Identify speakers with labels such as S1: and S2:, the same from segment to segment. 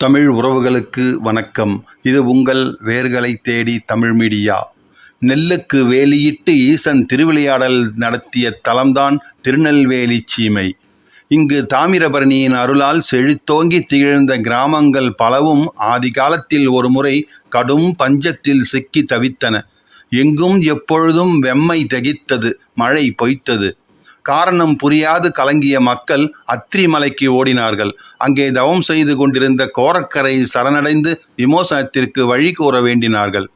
S1: தமிழ் உறவுகளுக்கு வணக்கம். இது உங்கள் வேர்களை தேடி தமிழ் மீடியா. நெல்லுக்கு வேலியிட்டு ஈசன் திருவிளையாடல் நடத்திய தலம்தான் திருநெல்வேலி சீமை. இங்கு தாமிரபரணியின் அருளால் செழித்தோங்கி திகழ்ந்த கிராமங்கள் பலவும் ஆதி காலத்தில் ஒரு முறை கடும் பஞ்சத்தில் சிக்கி தவித்தன. எங்கும் எப்பொழுதும் வெம்மை திகைத்தது, மழை பொய்த்தது. காரணம் புரியாது கலங்கிய மக்கள் அத்திரி மலைக்கு ஓடினார்கள். அங்கே தவம் செய்து கொண்டிருந்த கோரக்கரை சரணடைந்து விமோசனத்திற்கு வழி கூற வேண்டினார்கள்.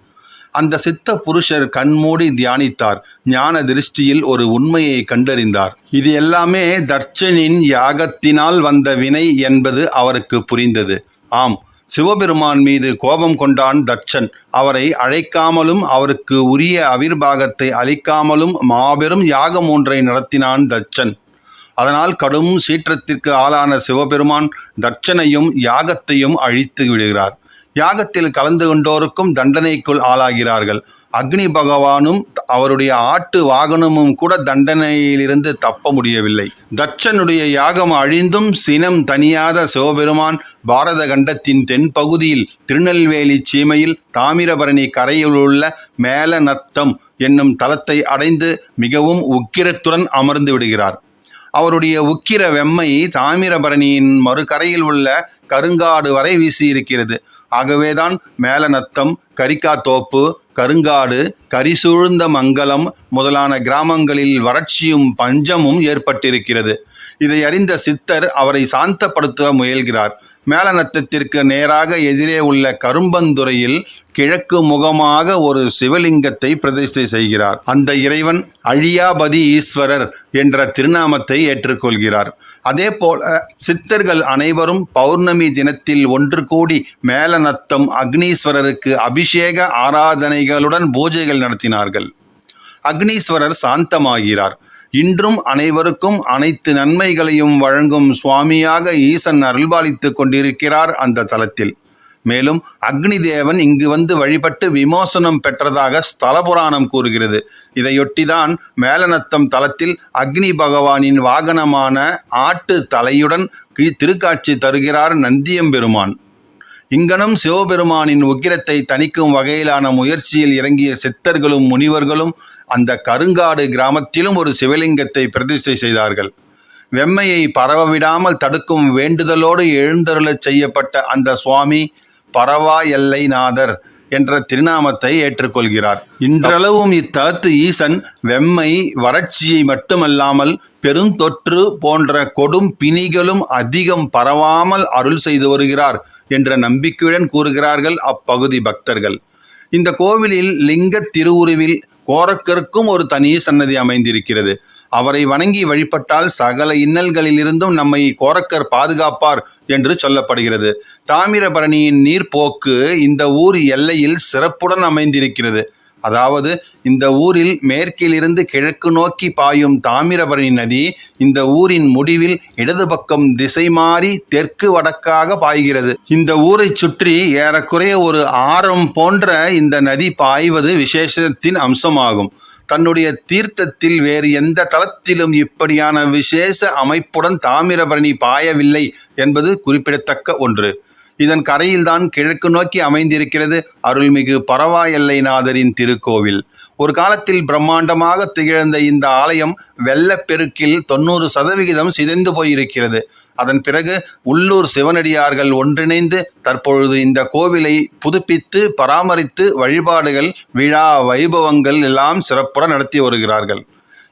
S1: அந்த சித்த புருஷர் கண்மூடி தியானித்தார். ஞான திருஷ்டியில் ஒரு உண்மையை கண்டறிந்தார். இது எல்லாமே தட்சனின் யாகத்தினால் வந்த வினை என்பது அவருக்கு புரிந்தது. ஆம், சிவபெருமான் மீது கோபம் கொண்டான் தட்சன். அவரை அழைக்காமலும் அவருக்கு உரிய அவிர்வாகத்தை அளிக்காமலும் மாபெரும் யாகம் ஒன்றை நடத்தினான் தட்சன். அதனால் கடும் சீற்றத்திற்கு ஆளான சிவபெருமான் தட்சனையும் யாகத்தையும் அழித்து விடுகிறார். யாகத்தில் கலந்து கொண்டோருக்கும் தண்டனைக்குள் ஆளாகிறார்கள். அக்னி பகவானும் அவருடைய ஆட்டு வாகனமும் கூட தண்டனையிலிருந்து தப்ப முடியவில்லை. தட்சனுடைய யாகம் அழிந்தும் சினம் தனியாத சிவபெருமான் பாரத கண்டத்தின் தென்பகுதியில் திருநெல்வேலி சீமையில் தாமிரபரணி கரையில் உள்ள மேலநத்தம் என்னும் தலத்தை அடைந்து மிகவும் உக்கிரத்துடன் அமர்ந்து விடுகிறார். அவருடைய உக்கிர வெம்மை தாமிரபரணியின் மறுகரையில் உள்ள கருங்காடு வரை வீசியிருக்கிறது. ஆகவேதான் மேலநத்தம், கரிக்காத்தோப்பு, கருங்காடு, கரிசூழ்ந்த மங்கலம் முதலான கிராமங்களில் வறட்சியும் பஞ்சமும் ஏற்பட்டிருக்கிறது. இதை அறிந்த சித்தர் அவரை சாந்தப்படுத்த முயல்கிறார். மேலநத்தத்திற்கு நேராக எதிரே உள்ள கரும்பந்துறையில் கிழக்கு முகமாக ஒரு சிவலிங்கத்தை பிரதிஷ்டை செய்கிறார். அந்த இறைவன் அழியாபதி ஈஸ்வரர் என்ற திருநாமத்தை ஏற்றுக்கொள்கிறார். அதே போல சித்தர்கள் அனைவரும் பௌர்ணமி தினத்தில் ஒன்று கூடி மேலநத்தம் அக்னீஸ்வரருக்கு அபிஷேக ஆராதனைகளுடன் பூஜைகள் நடத்தினார்கள். அக்னீஸ்வரர் சாந்தமாகிறார். இன்றும் அனைவருக்கும் அனைத்து நன்மைகளையும் வழங்கும் சுவாமியாக ஈசன் அருள்பாலித்து கொண்டிருக்கிறார் அந்த தலத்தில். மேலும் அக்னி தேவன் இங்கு வந்து வழிபட்டு விமோசனம் பெற்றதாக ஸ்தல புராணம் கூறுகிறது. இதையொட்டிதான் மேலநத்தம் தலத்தில் அக்னி பகவானின் வாகனமான ஆட்டு தலையுடன் திருக்காட்சி தருகிறார் நந்தியம்பெருமான். இங்கனம் சிவபெருமானின் உக்கிரத்தை தணிக்கும் வகையிலான முயற்சியில் இறங்கிய சித்தர்களும் முனிவர்களும் அந்த கருங்காடு கிராமத்திலும் ஒரு சிவலிங்கத்தை பிரதிஷ்டை செய்தார்கள். வெம்மையை பரவவிடாமல் தடுக்கும் வேண்டுதலோடு எழுந்தருளச் செய்யப்பட்ட அந்த சுவாமி பரவா எல்லை நாதர் என்ற திருநாமத்தை ஏற்றுக்கொள்கிறார். இன்றளவும் இத்தலத்து ஈசன் வெம்மை, வறட்சியை மட்டுமல்லாமல் பெருந்தொற்று போன்ற கொடும் பிணிகளும் அதிகம் பரவாமல் அருள் செய்து வருகிறார் என்ற நம்பிக்கையுடன் கூறுகிறார்கள் அப்பகுதி பக்தர்கள். இந்த கோவிலில் லிங்க திருவுருவில் கோரக்கருக்கும் ஒரு தனி சன்னதி அமைந்திருக்கிறது. அவரை வணங்கி வழிபட்டால் சகல இன்னல்களிலிருந்தும் நம்மை கோரக்கர் பாதுகாப்பார் என்று சொல்லப்படுகிறது. தாமிரபரணியின் நீர்ப்போக்கு இந்த ஊர் எல்லையில் சிறப்புடன் அமைந்திருக்கிறது. அதாவது இந்த ஊரில் மேற்கிலிருந்து கிழக்கு நோக்கி பாயும் தாமிரபரணி நதி இந்த ஊரின் முடிவில் இடது பக்கம் திசை மாறி தெற்கு வடக்காக பாய்கிறது. இந்த ஊரை சுற்றி ஏறக்குறைய ஒரு ஆரம் போன்ற இந்த நதி பாய்வது விசேஷத்தின் அம்சமாகும். தன்னுடைய தீர்த்தத்தில் வேறு எந்த தலத்திலும் இப்படியான விசேஷ அமைப்புடன் தாமிரபரணி பாயவில்லை என்பது குறிப்பிடத்தக்க ஒன்று. இதன் கரையில்தான் கிழக்கு நோக்கி அமைந்திருக்கிறது அருள்மிகு பரவா எல்லைநாதரின் திருக்கோவில். ஒரு காலத்தில் பிரம்மாண்டமாக திகழ்ந்த இந்த ஆலயம் வெள்ளப்பெருக்கில் 90% சிதைந்து போயிருக்கிறது. அதன் பிறகு உள்ளூர் சிவனடியார்கள் ஒன்றிணைந்து தற்பொழுது இந்த கோவிலை புதுப்பித்து பராமரித்து வழிபாடுகள், விழா வைபவங்கள் எல்லாம் சிறப்புற நடத்தி வருகிறார்கள்.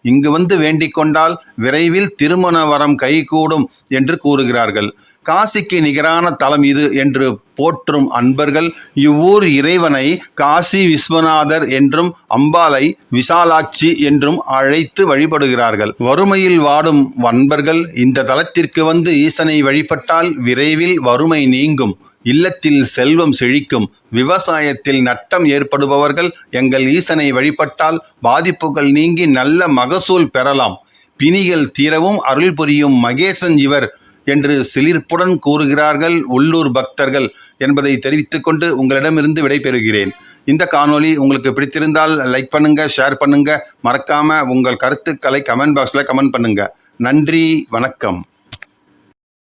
S1: இங்கு வந்து வேண்டிக் கொண்டால் விரைவில் திருமண வரம் கைகூடும் என்று கூறுகிறார்கள். காசிக்கு நிகரான தலம் இது என்று போற்றும் அன்பர்கள் இவ்வூர் இறைவனை காசி விஸ்வநாதர் என்றும் அம்பாளை விசாலாட்சி என்றும் அழைத்து வழிபடுகிறார்கள். வறுமையில் வாடும் அன்பர்கள் இந்த தலத்திற்கு வந்து ஈசனை வழிபட்டால் விரைவில் வறுமை நீங்கும், இல்லத்தில் செல்வம் செழிக்கும். விவசாயத்தில் நட்டம் ஏற்படுபவர்கள் எங்கள் ஈசனை வழிபட்டால் பாதிப்புகள் நீங்கி நல்ல மகசூல் பெறலாம். பிணிகள் தீரவும் அருள் புரியும் மகேசன் இவர் என்று சிலிர்ப்புடன் கூறுகிறார்கள் உள்ளூர் பக்தர்கள் என்பதை தெரிவித்துக் கொண்டு உங்களிடமிருந்து விடைபெறுகிறேன். இந்த காணொளி உங்களுக்கு பிடித்திருந்தால் லைக் பண்ணுங்க, ஷேர் பண்ணுங்க, மறக்காம உங்கள் கருத்துக்களை கமெண்ட் பாக்ஸில் கமெண்ட் பண்ணுங்க. நன்றி, வணக்கம்.